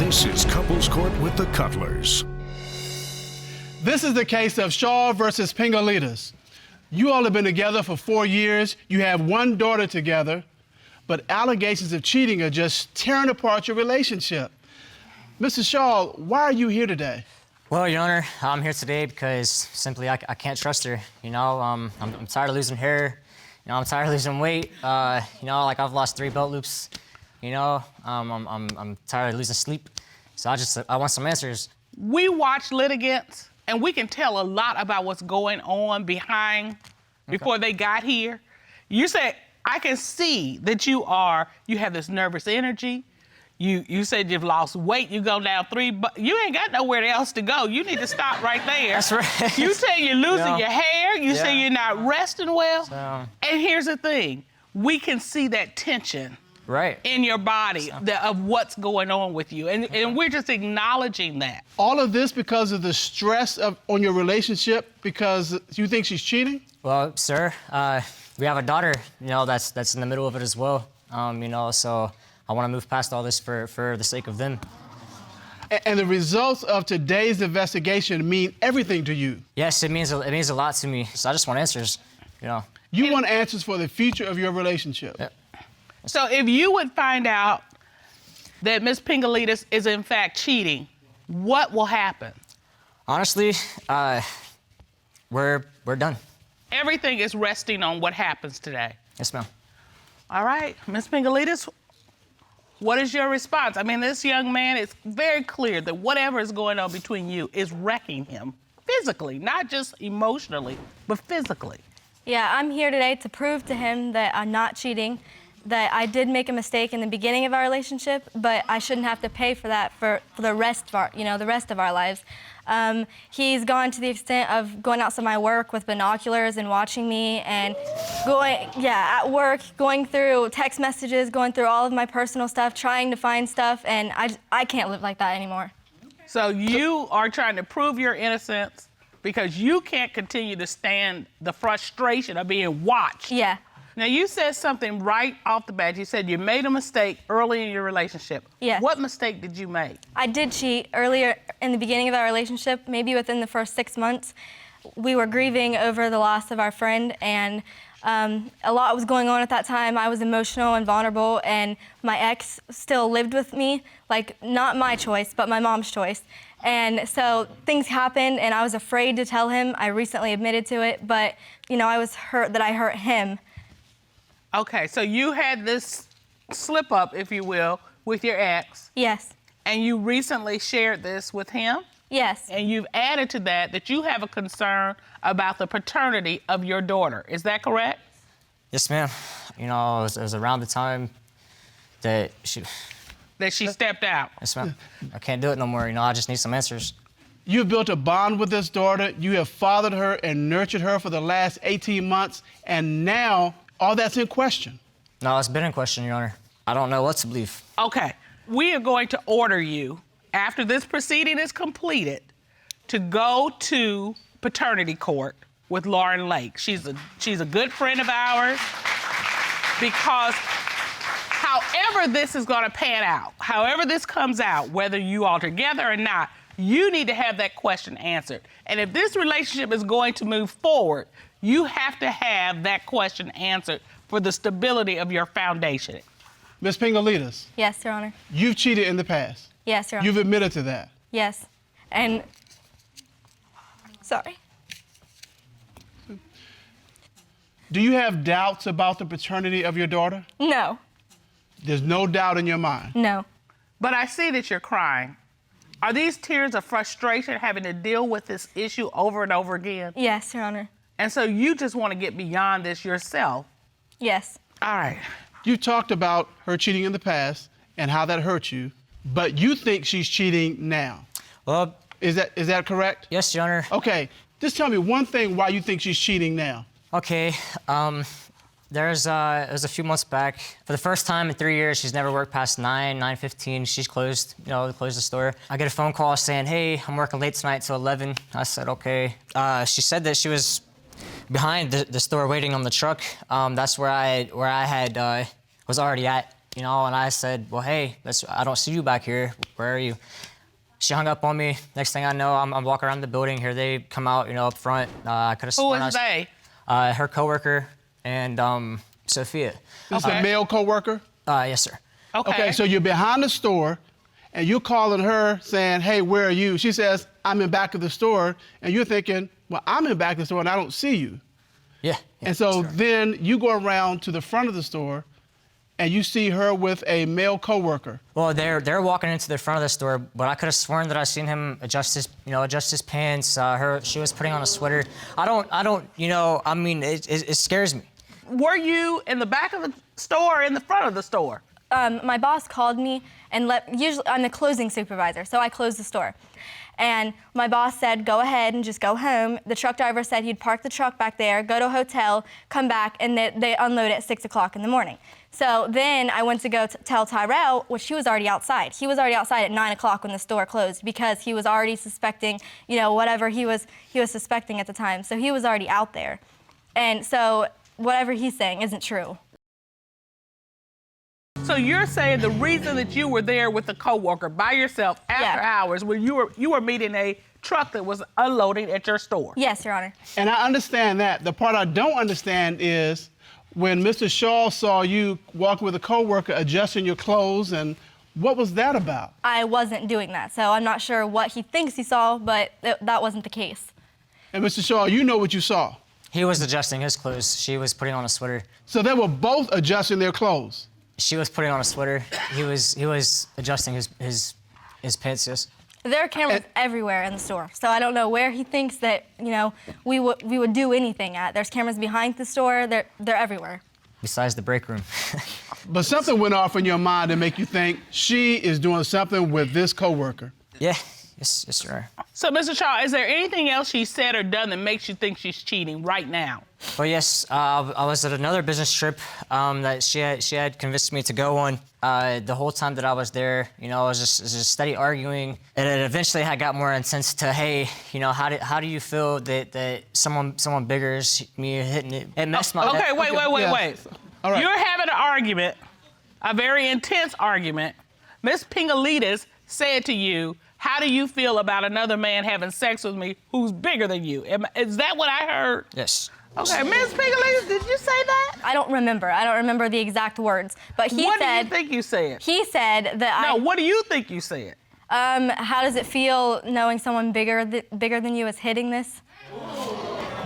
This is Couples Court with the Cutlers. This is the case of Shaw versus Pingalitas. You all have been together for 4 years. You have one daughter together, but allegations of cheating are just tearing apart your relationship. Mr. Shaw, why are you here today? Well, Your Honor, I'm here today because simply I can't trust her. You know, I'm tired of losing hair. You know, I'm tired of losing weight. You know, like I've lost 3 belt loops. You know, I'm tired of losing sleep. So I want some answers. We watch litigants, and we can tell a lot about what's going on behind before they got here. You said, I can see that you have this nervous energy. You said you've lost weight, you go down 3, but you ain't got nowhere else to go. You need to stop right there. That's right. You say you're losing your hair, you Yeah. say you're not resting well. So- And here's the thing, we can see that tension Right. in your body of what's going on with you. And we're just acknowledging that. All of this because of the stress on your relationship because you think she's cheating? Well, sir, we have a daughter, you know, that's in the middle of it as well. You know, so I want to move past all this for the sake of them. And the results of today's investigation mean everything to you. Yes, it means a lot to me. So I just want answers, you know. You want answers for the future of your relationship. Yeah. So if you would find out that Miss Pingalitas is in fact cheating, what will happen? Honestly, we're done. Everything is resting on what happens today. Yes, ma'am. All right, Miss Pingalitas, what is your response? I mean, this young man, it's very clear that whatever is going on between you is wrecking him physically, not just emotionally, but physically. Yeah, I'm here today to prove to him that I'm not cheating, that I did make a mistake in the beginning of our relationship, but I shouldn't have to pay for that for the rest of our lives. He's gone to the extent of going outside my work with binoculars and watching me and at work, going through text messages, going through all of my personal stuff, trying to find stuff, and I can't live like that anymore. So you are trying to prove your innocence because you can't continue to stand the frustration of being watched. Yeah. Now, you said something right off the bat. You said you made a mistake early in your relationship. Yes. What mistake did you make? I did cheat earlier in the beginning of our relationship, maybe within the first 6 months. We were grieving over the loss of our friend, and a lot was going on at that time. I was emotional and vulnerable, and my ex still lived with me, like not my choice, but my mom's choice. And so things happened, and I was afraid to tell him. I recently admitted to it, but you know, I was hurt that I hurt him. Okay, so you had this slip up, if you will, with your ex. Yes. And you recently shared this with him. Yes. And you've added to that you have a concern about the paternity of your daughter. Is that correct? Yes, ma'am. You know, it was around the time that she stepped out. Yes, ma'am. I can't do it no more. You know, I just need some answers. You've built a bond with this daughter. You have fathered her and nurtured her for the last 18 months, and now all that's in question. No, it's been in question, Your Honor. I don't know what to believe. Okay, we are going to order you, after this proceeding is completed, to go to paternity court with Lauren Lake. She's a good friend of ours, because however this is gonna pan out, however this comes out, whether you all together or not, you need to have that question answered. And if this relationship is going to move forward, you have to have that question answered for the stability of your foundation. Ms. Pingalitas. Yes, Your Honor. You've cheated in the past. Yes, Your Honor. You've admitted to that. Yes. And sorry. Do you have doubts about the paternity of your daughter? No. There's no doubt in your mind. No. But I see that you're crying. Are these tears of frustration having to deal with this issue over and over again? Yes, Your Honor. And so you just want to get beyond this yourself. Yes. All right. You talked about her cheating in the past and how that hurt you, but you think she's cheating now. Well, Is that correct? yes, Your Honor. Okay, just tell me one thing why you think she's cheating now. Okay, it was a few months back. For the first time in 3 years, she's never worked past 9:15. She's closed the store. I get a phone call saying, hey, I'm working late tonight till 11. I said, okay. She said that she was behind the store waiting on the truck. That's where I was already at. you know, and I said, well, hey, I don't see you back here. Where are you? She hung up on me. Next thing I know, I'm walking around the building. Here they come out, you know, up front. I could have Who sworn is they? Her coworker and Sophia. This is a male coworker? Yes, sir. Okay, so you're behind the store, and you're calling her saying, hey, where are you? She says, I'm in back of the store, and you're thinking, well, I'm in back of the store, and I don't see you. Yeah. And so then you go around to the front of the store, and you see her with a male coworker. Well, they're walking into the front of the store, but I could have sworn that I seen him adjust his pants. She was putting on a sweater. I don't, you know, I mean, it scares me. Were you in the back of the store or in the front of the store? My boss called me and usually I'm the closing supervisor, so I closed the store. And my boss said, go ahead and just go home. The truck driver said he'd park the truck back there, go to a hotel, come back, and they unload at 6 o'clock in the morning. So then I went to go tell Tyrell, well, she was already outside. He was already outside at 9 o'clock when the store closed because he was already suspecting, you know, whatever he was suspecting at the time. So he was already out there. And so whatever he's saying isn't true. So you're saying the reason that you were there with a coworker by yourself after hours when you were meeting a truck that was unloading at your store? Yes, Your Honor. And I understand that. The part I don't understand is when Mr. Shaw saw you walking with a coworker adjusting your clothes, and what was that about? I wasn't doing that, so I'm not sure what he thinks he saw, but that wasn't the case. And Mr. Shaw, you know what you saw. He was adjusting his clothes. She was putting on a sweater. So they were both adjusting their clothes. She was putting on a sweater. He was adjusting his pants. Yes. There are cameras everywhere in the store, so I don't know where he thinks that, you know, we would do anything at. There's cameras behind the store. They're everywhere. Besides the break room. But something went off in your mind to make you think she is doing something with this coworker. Yeah. Yes, sir. So, Mr. Shaw, is there anything else she said or done that makes you think she's cheating right now? Well, yes, I was at another business trip that she had convinced me to go on. The whole time that I was there, you know, I was just steady arguing, and it eventually had got more intense to, hey, you know, how do you feel that someone bigger is me hitting it? It messed my Okay, head. wait. All right. You're having an argument, a very intense argument. Miss Pingalides said to you, how do you feel about another man having sex with me who's bigger than you? Is that what I heard? Yes. Okay, Miss Pingalides, did you say that? I don't remember the exact words, but he What said. do you think you said? He said that No, what do you think you said? How does it feel knowing someone bigger than you is hitting this?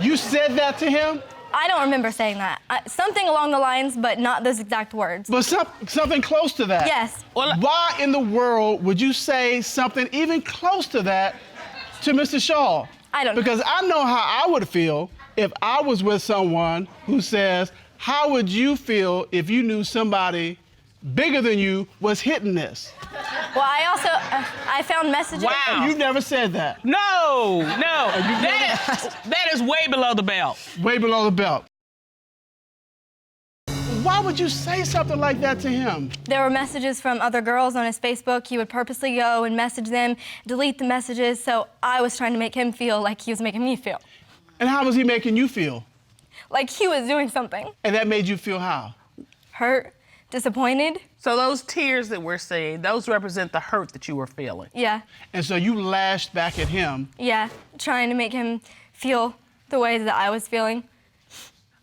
You said that to him? I don't remember saying that. Something along the lines, but not those exact words. But something close to that. Yes. Well, Why in the world would you say something even close to that to Mr. Shaw? I don't know. Because I know how I would feel if I was with someone who says, how would you feel if you knew somebody bigger than you was hitting this? Well, I also I found messages. Wow. You never said that. No. That is way below the belt. Way below the belt. Why would you say something like that to him? There were messages from other girls on his Facebook. He would purposely go and message them, delete the messages. So I was trying to make him feel like he was making me feel. And how was he making you feel? Like he was doing something. And that made you feel how? Hurt, disappointed. So those tears that we're seeing, those represent the hurt that you were feeling. Yeah. And so you lashed back at him. Yeah, trying to make him feel the way that I was feeling.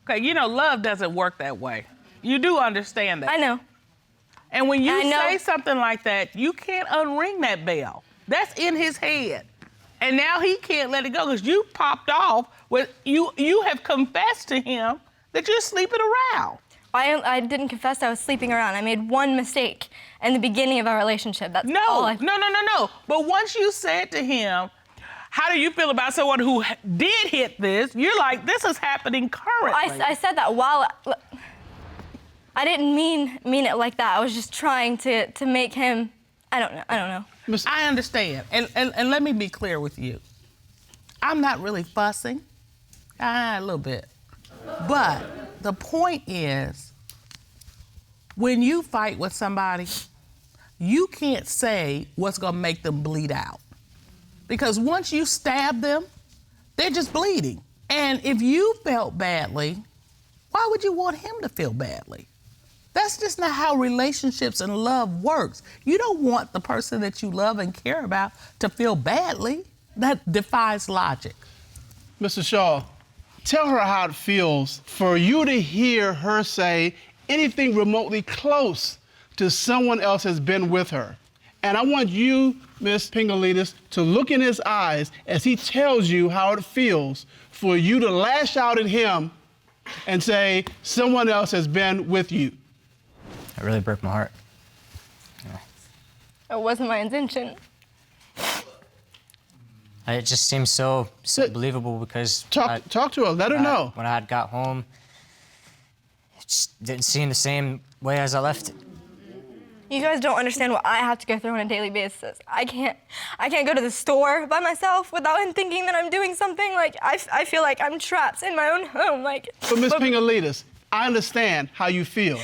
Okay, you know, love doesn't work that way. You do understand that. I know. And when you I know. say something like that, you can't unring that bell. That's in his head. And now he can't let it go because you popped off with, you have confessed to him that you're sleeping around. I didn't confess I was sleeping around. I made one mistake in the beginning of our relationship. That's all I... No. But once you said to him, how do you feel about someone who did hit this? You're like, this is happening currently. I said that while... I didn't mean it like that. I was just trying to make him... I don't know. I understand. And let me be clear with you. I'm not really fussing. A little bit. But the point is, when you fight with somebody, you can't say what's going to make them bleed out. Because once you stab them, they're just bleeding. And if you felt badly, why would you want him to feel badly? That's just not how relationships and love works. You don't want the person that you love and care about to feel badly. That defies logic. Mr. Shaw, tell her how it feels for you to hear her say anything remotely close to someone else has been with her. And I want you, Ms. Pingalides, to look in his eyes as he tells you how it feels for you to lash out at him and say someone else has been with you. It really broke my heart. It wasn't my intention. It just seems so believable because Talk to her, let her know. When I had got home, it just didn't seem the same way as I left it. You guys don't understand what I have to go through on a daily basis. I can't go to the store by myself without him thinking that I'm doing something. Like, I feel like I'm trapped in my own home. Like, So, Ms. Pingalides, I understand how you feel,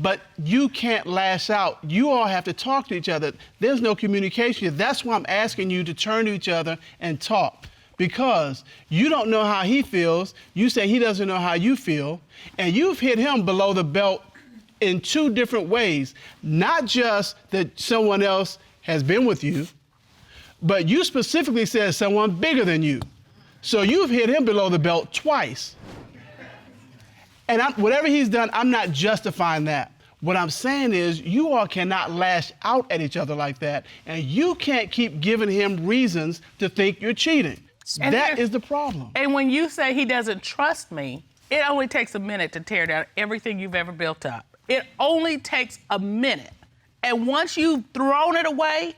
but you can't lash out. You all have to talk to each other. There's no communication. That's why I'm asking you to turn to each other and talk, because you don't know how he feels. You say he doesn't know how you feel, and you've hit him below the belt in two different ways. Not just that someone else has been with you, but you specifically said someone bigger than you. So you've hit him below the belt twice. And whatever he's done, I'm not justifying that. What I'm saying is you all cannot lash out at each other like that, and you can't keep giving him reasons to think you're cheating. And That is the problem. And when you say he doesn't trust me, it only takes a minute to tear down everything you've ever built up. It only takes a minute. And once you've thrown it away,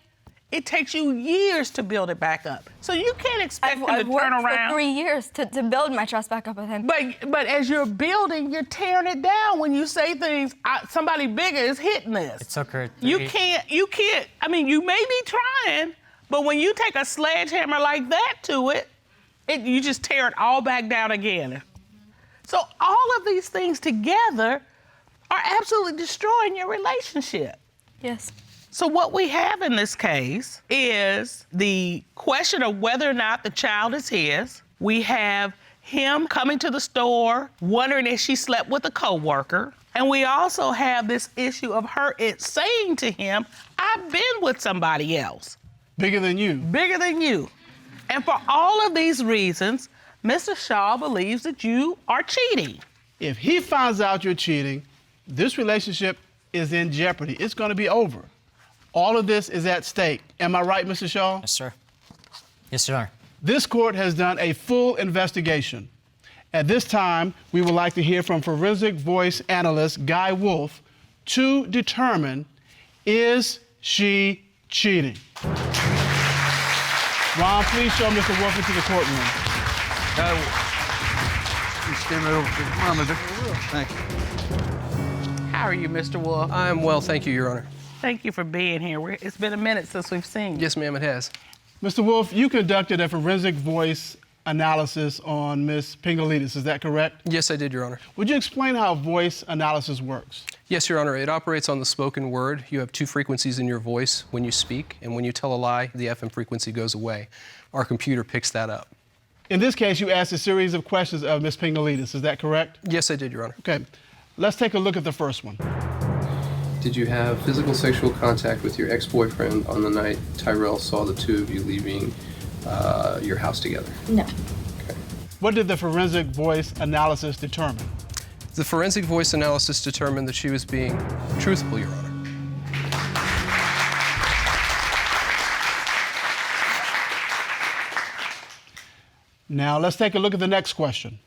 it takes you years to build it back up. So you can't expect him to I've worked turn around. for 3 years to build my trust back up with him. But as you're building, you're tearing it down when you say things, somebody bigger is hitting this. It took her You can't, I mean, you may be trying, but when you take a sledgehammer like that to it, you just tear it all back down again. So all of these things together are absolutely destroying your relationship. Yes. So what we have in this case is the question of whether or not the child is his. We have him coming to the store, wondering if she slept with a coworker. And we also have this issue of her saying to him, I've been with somebody else. Bigger than you. Bigger than you. And for all of these reasons, Mr. Shaw believes that you are cheating. If he finds out you're cheating, this relationship is in jeopardy. It's going to be over. All of this is at stake. Am I right, Mr. Shaw? Yes, sir. Yes, sir. This court has done a full investigation. At this time, we would like to hear from forensic voice analyst Guy Wolf to determine, is she cheating? Ron, please show Mr. Wolf into the courtroom. You stand right over to the monitor. Thank you. How are you, Mr. Wolf? I'm well, thank you, Your Honor. Thank you for being here. It's been a minute since we've seen you. Yes, ma'am, it has. Mr. Wolf, you conducted a forensic voice analysis on Ms. Pingalides, is that correct? Yes, I did, Your Honor. Would you explain how voice analysis works? Yes, Your Honor, it operates on the spoken word. You have two frequencies in your voice when you speak, and when you tell a lie, the FM frequency goes away. Our computer picks that up. In this case, you asked a series of questions of Ms. Pingalides, is that correct? Yes, I did, Your Honor. Okay, let's take a look at the first one. Did you have physical sexual contact with your ex-boyfriend on the night Tyrell saw the two of you leaving your house together? No. Okay. What did the forensic voice analysis determine? The forensic voice analysis determined that she was being truthful, Your Honor. Now, let's take a look at the next question.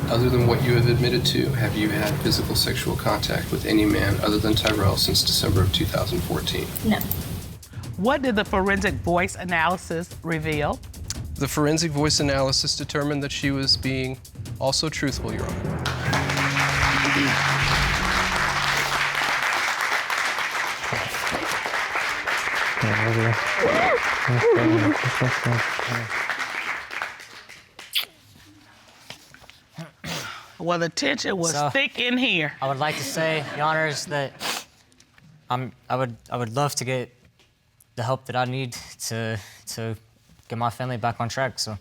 Other than what you have admitted to, have you had physical sexual contact with any man other than Tyrell since December of 2014? No. What did the forensic voice analysis reveal? The forensic voice analysis determined that she was being also truthful, Your Honor. Well, the tension was So- thick in here. I would like to say, Your Honors, that I would love to get the help that I need to get my family back on track. So,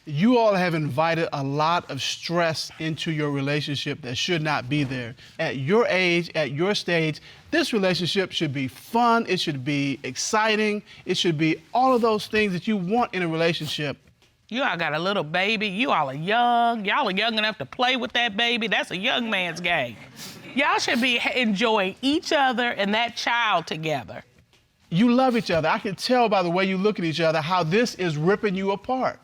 You all have invited a lot of stress into your relationship that should not be there. At your age, at your stage, this relationship should be fun, it should be exciting, it should be all of those things that you want in a relationship. You all got a little baby. You all are young. Y'all are young enough to play with that baby. That's a young man's game. Y'all should be enjoying each other and that child together. You love each other. I can tell by the way you look at each other how this is ripping you apart.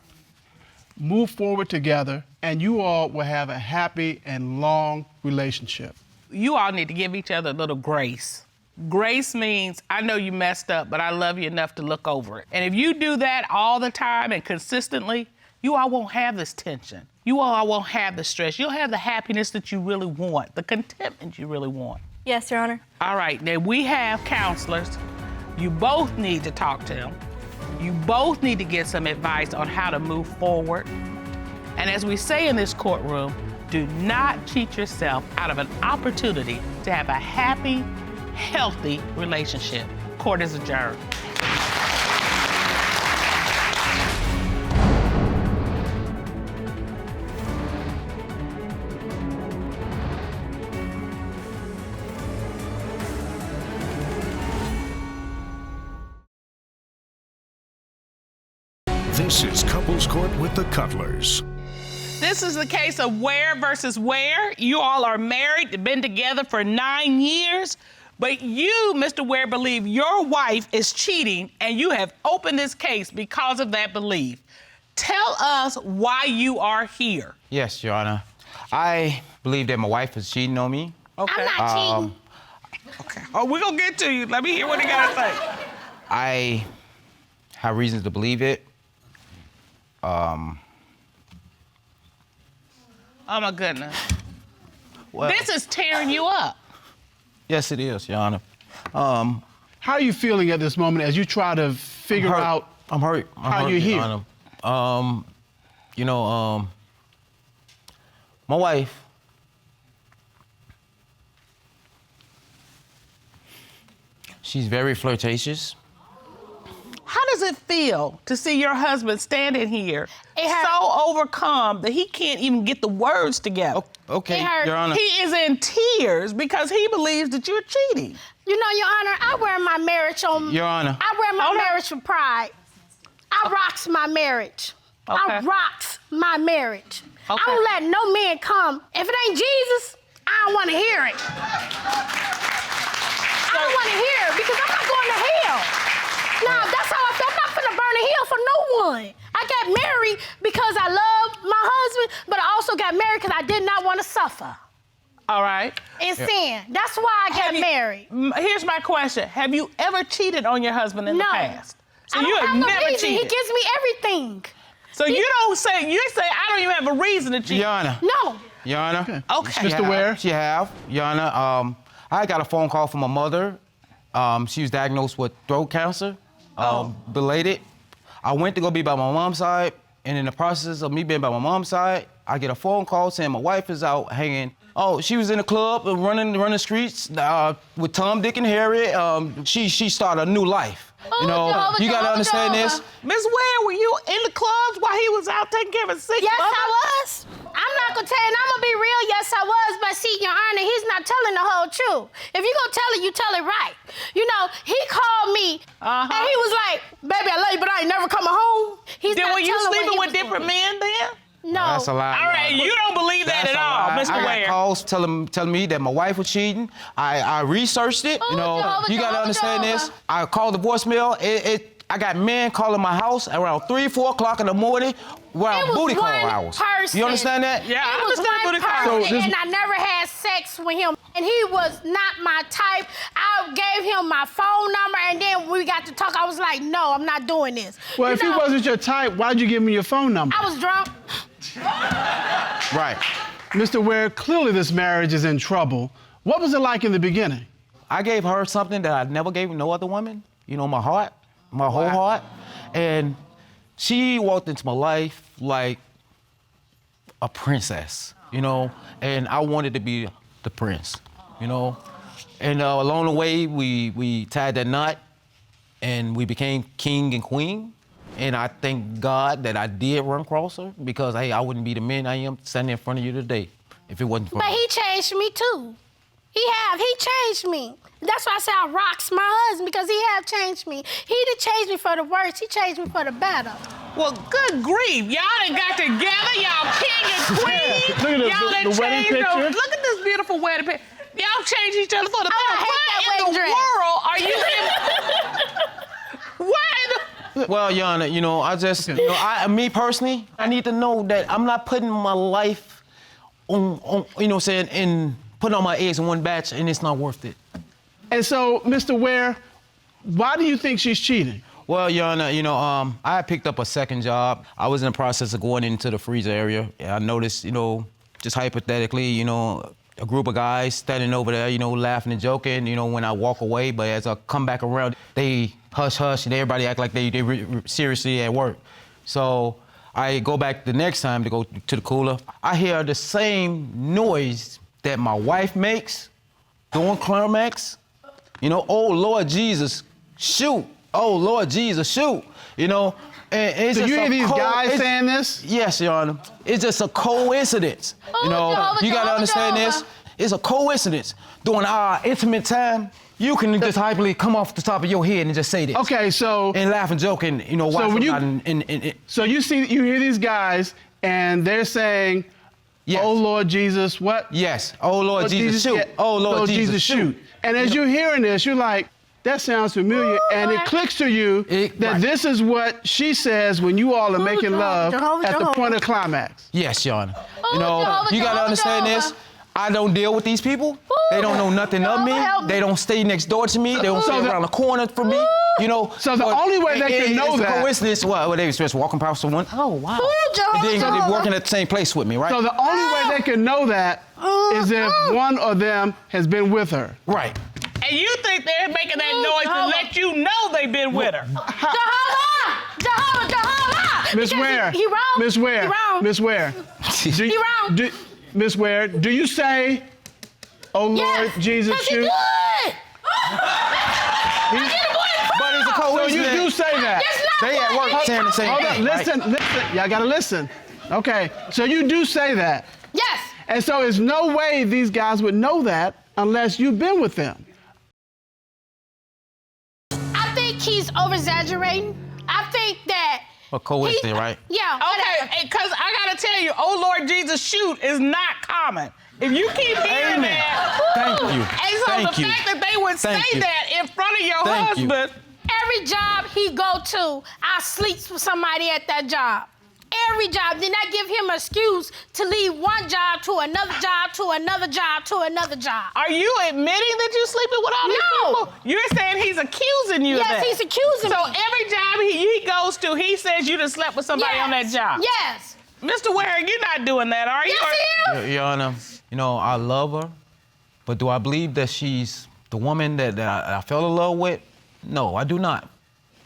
Move forward together, and you all will have a happy and long relationship. You all need to give each other a little grace. Grace means, I know you messed up, but I love you enough to look over it. And if you do that all the time and consistently, you all won't have this tension. You all won't have the stress. You'll have the happiness that you really want, the contentment you really want. Yes, Your Honor. All right, now we have counselors. You both need to talk to them. You both need to get some advice on how to move forward. And as we say in this courtroom, do not cheat yourself out of an opportunity to have a happy, healthy relationship. Court is adjourned. This is Couples Court with the Cutlers. This is the case of Ware versus Ware. You all are married, you've been together for 9 years, but you, Mr. Ware, believe your wife is cheating, and you have opened this case because of that belief. Tell us why you are here. Yes, Your Honor. I believe that my wife is cheating on me. Okay. I'm not cheating. Okay. Oh, we're gonna get to you. Let me hear what he gotta say. I have reasons to believe it. Oh my goodness. Well, This is tearing you up. yes, it is, Your Honor. How are you feeling at this moment as you try to figure hurt. out I'm hurt. how you're here? Your Honor. My wife, she's very flirtatious. How does it feel to see your husband standing here It hurt. so overcome that he can't even get the words together? Okay, It hurt. Your Honor. He is in tears because he believes that you're cheating. You know, Your Honor, I wear my marriage on. Your Honor. I wear my Hold on. marriage with pride. I rocks my marriage. I Okay. rocks my marriage. Okay. I don't let no man come. If it ain't Jesus, I don't want to hear it. I don't want to hear it because I'm not going to hell. Nah, that's how I feel. I'm not finna burn in hell for no one. I got married because I love my husband, but I also got married because I did not want to suffer All right. in sin. That's why I got married. Here's my question. Have you ever cheated on your husband in No. the past? So I you don't have have no never reason. cheated. He gives me everything. So you don't say, you say, I don't even have a reason to cheat. Your Honor. No. Your Honor. Okay. Mr. Ware? She have, Your Honor. I got a phone call from my mother. She was diagnosed with throat cancer, belated. I went to go be by my mom's side, and in the process of me being by my mom's side, I get a phone call saying my wife is out hanging. Oh, she was in the club running streets with Tom, Dick, and Harry. She started a new life. You know, Jehovah, you gotta Jehovah, understand Jehovah. this. Miss Ware, were you in the clubs while he was out taking care of his sick Yes, mother? I was. I'm not gonna tell you, and I'm gonna be real. Yes, I was. But see, Your Honor, he's not telling the whole truth. If you gonna tell it, you tell it right. You know, he called me, and he was like, "Baby, I love you, but I ain't never coming home." He's Then not were you telling what sleeping he with was different doing. men then? No. That's a lie. All right, you don't believe that That's at a all, lie. Mr. I Ware. got calls telling me that my wife was cheating. I researched it. Oh, You know, Jehovah, you gotta Jehovah, understand this. Jehovah. I called the voicemail. I got men calling my house around 3, 4 o'clock in the morning around It was booty call one hours. person. You understand that? Yeah, I It was understand one booty calls. person, So this- and I never had sex with him. And he was not my type. I gave him my phone number, and then we got to talk. I was like, no, I'm not doing this. Well, You if he know, wasn't your type, why'd you give me your phone number? I was drunk. Right. Mr. Ware, clearly this marriage is in trouble. What was it like in the beginning? I gave her something that I never gave no other woman. You know, my heart, my whole heart. And she walked into my life like a princess, you know, and I wanted to be the prince, you know. And along the way, we tied that knot and we became king and queen. And I thank God that I did run across her because, hey, I wouldn't be the man I am standing in front of you today if it wasn't for But her. he changed me too. He changed me. That's why I say I rocks my husband, because he have changed me. He didn't change me for the worse, he changed me for the better. Well, good grief. Y'all done got together, y'all king and queen. Look at Y'all done the wedding changed picture. Look at this beautiful wedding picture. Y'all changed each other for the better. I hate that Why in the wedding dress. world are you in... Why in the... Well, Your Honor, you know, I just, you know, me personally, I need to know that I'm not putting my life on you know what I'm saying, and putting all my eggs in one batch, and it's not worth it. And so, Mr. Ware, why do you think she's cheating? Well, Your Honor, you know, I had picked up a second job. I was in the process of going into the freezer area, and I noticed, you know, just hypothetically, you know, a group of guys standing over there, you know, laughing and joking, you know, when I walk away, but as I come back around, they hush, and everybody act like they seriously at work. So I go back the next time to go to the cooler. I hear the same noise that my wife makes during climax. You know, oh, Lord Jesus, shoot. Oh, Lord Jesus, shoot. You know, and it's So just you hear these guys saying this? Yes, Your Honor. It's just a coincidence. You know, Jehovah, you gotta Jehovah, understand Jehovah. this. It's a coincidence. During our intimate time, you can just hyperly come off the top of your head and just say this. Okay, so And laugh and joke and, you know, So watch when them you- out and so you hear these guys, and they're saying, yes. "Oh Lord Jesus, what? Yes. Oh, Lord Jesus, shoot. yeah, Oh, Lord Jesus, shoot. And as you're hearing this, you're like, that sounds familiar, and it clicks to you that right. this is what she says when you all are making love Jehovah, at the Jehovah. point of climax. Yes, Your Honor. Oh, You know, Jehovah, you gotta Jehovah, understand Jehovah. this. I don't deal with these people. They don't know nothing of me. Jehovah, help me. They don't stay next door to me. They don't stay around the corner for me. You know. So the only way they can know it's that- a coincidence. Well, they was just walking past someone. Oh wow. Jehovah, And then Jehovah. they're working at the same place with me, right? So the only way they can know that is if one of them has been with her. Right. And you think they're making that noise to Jehovah. let you know they've been with her. Jehovah! Miss Because Ware, He wrong. Miss Ware, He wrong. Miss Ware. He wrong. Miss Ware, do you say, "Oh Lord Yes, Jesus, 'cause he shoot"? good. But it's a So coincidence. you do say that. It's not They at work what- saying the same Hold thing. on, right? listen. Y'all gotta listen. Okay, so you do say that. Yes. And so there's no way these guys would know that unless you've been with them. I think he's over-exaggerating. I think that... A coincidence, right? Yeah. Okay, because I gotta tell you, oh Lord Jesus, shoot is not common. If you keep hearing Amen. that, Thank you. and so Thank the you. fact that they would Thank say you. that in front of your Thank you. husband, Every job he go to, I sleep with somebody at that job. Every job. Then I give him an excuse to leave one job to another job to another job to another job. are you admitting that you're sleeping with all these No. people? You're saying he's accusing you of Yes, that. he's accusing So me. every job he goes to, he says you done slept with somebody on that job. Yes. Mr. Ware, you're not doing that, are you? Yes, he is. Your Honor, you know, I love her, but do I believe that she's the woman that I fell in love with? No, I do not.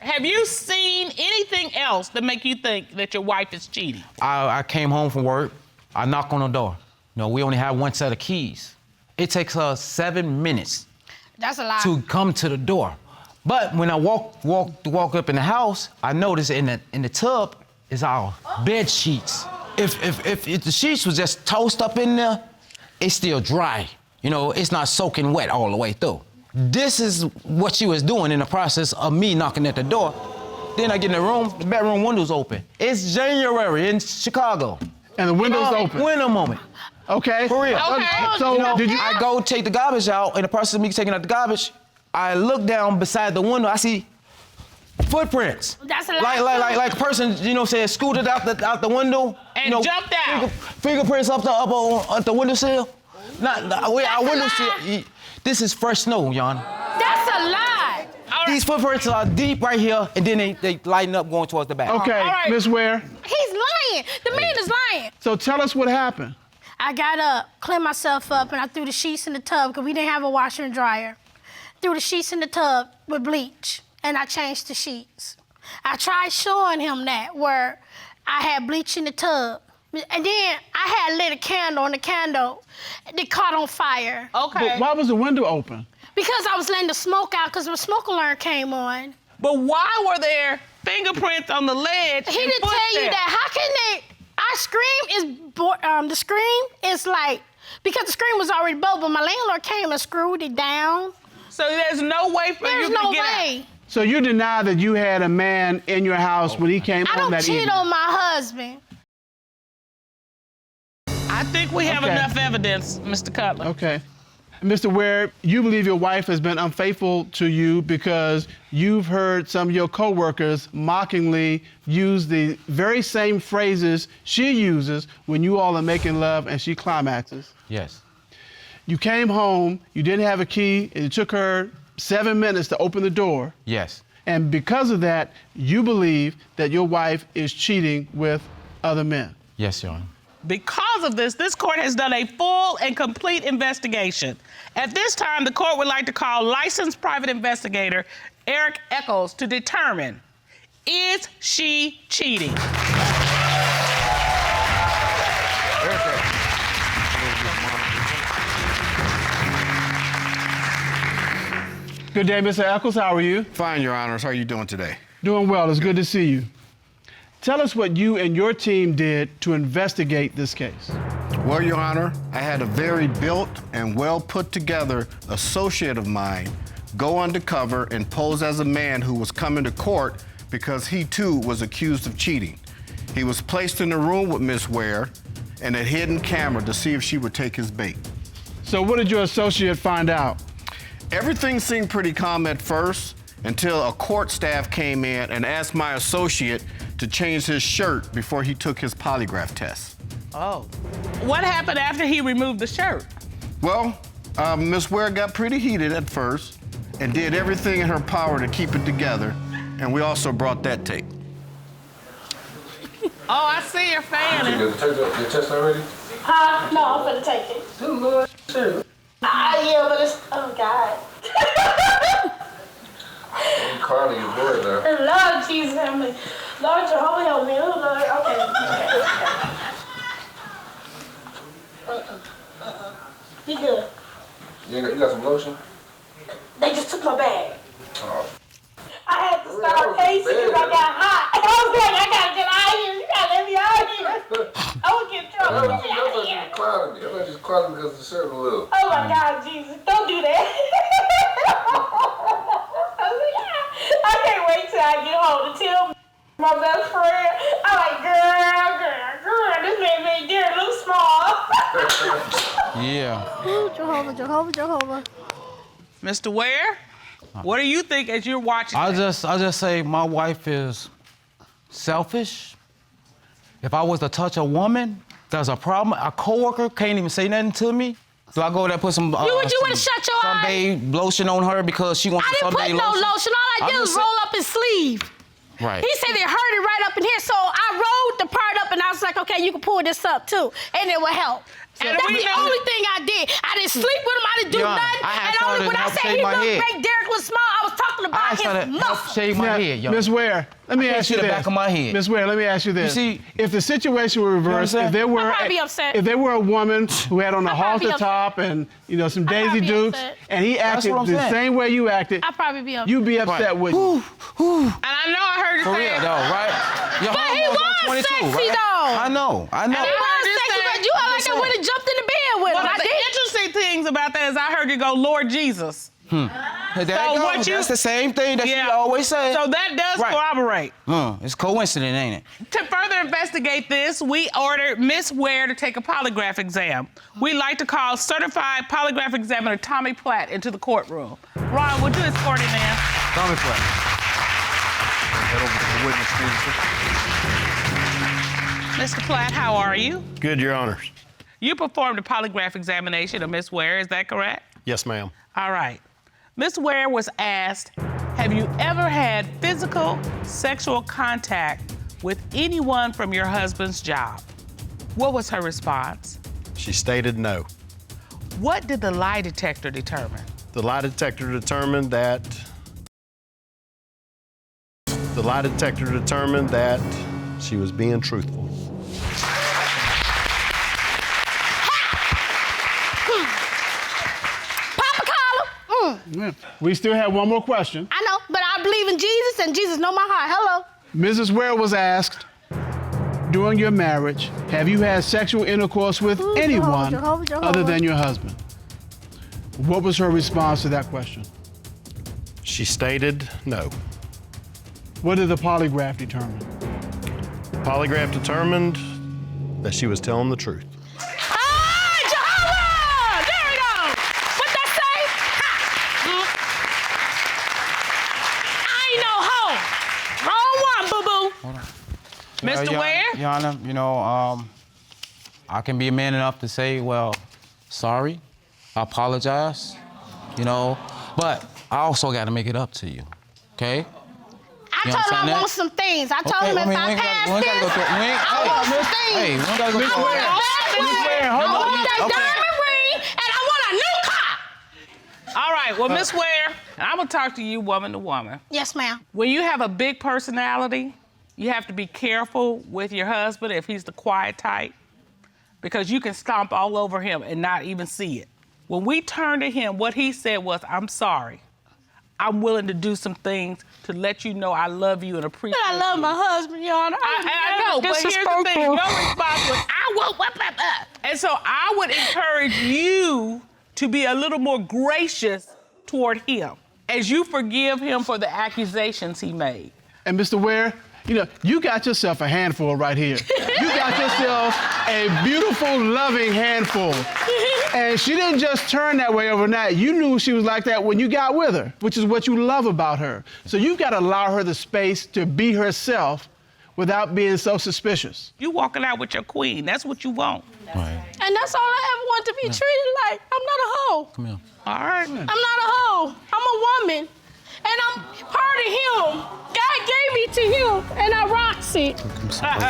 Have you seen anything else that make you think that your wife is cheating? I came home from work. I knock on the door. You know, we only have one set of keys. It takes her 7 minutes That's a lie. to come to the door. But when I walk up in the house, I notice in the tub is our bed sheets. If the sheets was just tossed up in there, it's still dry. You know, it's not soaking wet all the way through. This is what she was doing in the process of me knocking at the door. Then I get in the room, the bedroom window's open. It's January in Chicago. And the window's open. Winter moment. Okay? For real. Okay. So You know, did you... I go take the garbage out. In the process of me taking out the garbage, I look down beside the window. I see footprints. That's a lie. Like a person, you know, say scooted out the window. And you know, jumped out. Fingerprints up on the windowsill. Not our a windowsill. lie. This is fresh snow, Jan. That's a lie. These footprints are deep right here, and then they lighten up going towards the back. Okay, All right. Miss Ware, He's lying. The man is lying. so tell us what happened. I got up, cleaned myself up, and I threw the sheets in the tub because we didn't have a washer and dryer. Threw the sheets in the tub with bleach, and I changed the sheets. I tried showing him that where I had bleach in the tub. And then I had lit a candle, and the candle, it caught on fire. Okay. But why was the window open? Because I was letting the smoke out because the smoke alarm came on. But why were there fingerprints on the ledge? He didn't tell you that. How can they? Our screen is the screen is like because the screen was already built, but my landlord came and screwed it down. So there's no way for you to get out. There's no way. So you deny that you had a man in your house when he came home that evening? I don't cheat on my husband. I think we have enough evidence, Mr. Cutler. Okay. Mr. Ware, you believe your wife has been unfaithful to you because you've heard some of your coworkers mockingly use the very same phrases she uses when you all are making love and she climaxes. Yes. You came home, you didn't have a key, and it took her 7 minutes to open the door. Yes. And because of that, you believe that your wife is cheating with other men. Yes, Your Honor. Because of this court has done a full and complete investigation. At this time, the court would like to call licensed private investigator Eric Eccles to determine, is she cheating? Good day, Mr. Eccles. How are you? Fine, Your Honors. How are you doing today? Doing well. It's good to see you. Tell us what you and your team did to investigate this case. Well, Your Honor, I had a very built and well put together associate of mine go undercover and pose as a man who was coming to court because he too was accused of cheating. He was placed in a room with Miss Ware and a hidden camera to see if she would take his bait. So what did your associate find out? Everything seemed pretty calm at first until a court staff came in and asked my associate to change his shirt before he took his polygraph test. Oh. What happened after he removed the shirt? Well, Miss Ware got pretty heated at first and did everything in her power to keep it together, and we also brought that tape. Oh, I see you're fanning. Your test already? Huh? No, I'm gonna take it. Yeah, but it's, oh God. I'm calling your boy now. Lord Jesus, help me. Lord Jehovah, help me. Oh, Lord. Okay. Be good. You got some lotion? They just took my bag. Oh. I had to start pacing because I got hot. I was like, I gotta get out of here. You gotta let me out of here. I would get in trouble. Let me out of here. I'm not just clowning because the shirt a little. Oh my God, Jesus. Don't do that. I can't wait till I get home to tell my best friend. I'm like, girl, this man made Derek look small. Yeah. Ooh, Jehovah. Mr. Ware, what do you think as you're watching? I just say my wife is selfish. If I was to touch a woman, there's a problem. A coworker can't even say nothing to me. Do I go there and put some You would have shut your eyes. sunbae lotion on her because she wants some sunbae I didn't put no lotion. All I did was roll up his sleeve. Right. He said it hurt it right up in here, so I rolled the part up and I was like, okay, you can pull this up too, and it will help. And that's the only thing I did. I didn't sleep with him. I didn't do nothing. And only when I said he looked make Derek look small, I was talking about his muscles. Shave my head, yo. Miss Ware, let me ask you this. The back of my head. Miss Ware, let me ask you this. You see, if the situation were reversed, if there were if there were a woman who had on a halter top and some Daisy Dukes, and he acted the same way you acted, I'd probably be upset. You'd be upset with you. And I know I heard you For say real though, right? Your But he was sexy though. I know. He was sexy, but you all like I would have jumped in the bed with him. One of the interesting things about that is I heard you go, Lord Jesus. That's the same thing that she always says. So that does corroborate. It's coincident, ain't it? To further investigate this, we ordered Miss Ware to take a polygraph exam. We'd like to call certified polygraph examiner Tommy Platt into the courtroom. Ron, would you escort him in? Tommy Platt. Head over to the witness stand, sir. Mr. Platt, how are you? Good, Your Honors. You performed a polygraph examination of Miss Ware, is that correct? Yes, ma'am. All right. Miss Ware was asked, have you ever had physical sexual contact with anyone from your husband's job? What was her response? She stated no. What did the lie detector determine? The lie detector determined that she was being truthful. Papa collar. We still have one more question. I know, but I believe in Jesus Jesus and Jesus know my heart. Hello. Mrs. Ware was asked, during your marriage, have you had sexual intercourse with anyone Jehovah. other than your husband? What was her response to that question? She stated no. What did the polygraph determine? Polygraph determined that she was telling the truth. Ah, Jehovah! There we go. What that say? Ha! I ain't no hoe. Wrong one, boo-boo. Mr. Ware? Your Honor, you know, I can be man enough to say, well, sorry, I apologize, you know, but I also got to make it up to you, okay? I You told him I understand want some things. I told him if I pass this, I want some things. Hey, we ain't gotta go I through all want a that. bad wig, I hold on. want that Okay. diamond ring, and I want a new car. All right, well, Miss Ware, and I'm gonna talk to you woman to woman. Yes, ma'am. When you have a big personality, you have to be careful with your husband if he's the quiet type, because you can stomp all over him and not even see it. When we turned to him, what he said was, I'm sorry. I'm willing to do some things to let you know I love you and appreciate you. I love my husband, Your Honor. I know, but here's the thing. Your response was, I won't. And so I would encourage you to be a little more gracious toward him as you forgive him for the accusations he made. And Mr. Ware, you know, you got yourself a handful right here. You got yourself a beautiful, loving handful. And she didn't just turn that way overnight. You knew she was like that when you got with her, which is what you love about her. So you've got to allow her the space to be herself without being so suspicious. You walking out with your queen. That's what you want. Right. And that's all I ever want to be treated like. I'm not a hoe. Come here. All right. I'm not a hoe. I'm a woman. And I'm part of him. God gave me to him, and I rocks it. I'm sorry.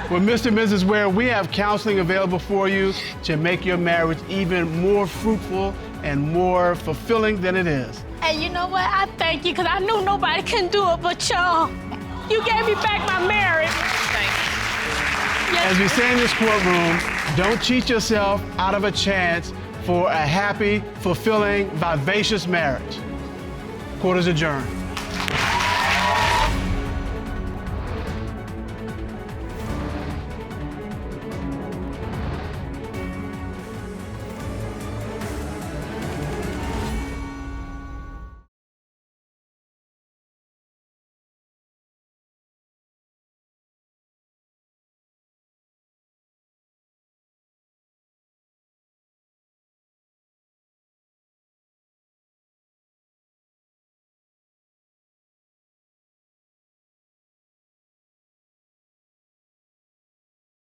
Well, Mr. and Mrs. Ware, we have counseling available for you to make your marriage even more fruitful and more fulfilling than it is. And you know what? I thank you, because I knew nobody can do it but y'all. You gave me back my marriage. Thank you. As we say in this courtroom, don't cheat yourself out of a chance for a happy, fulfilling, vivacious marriage. Court is adjourned.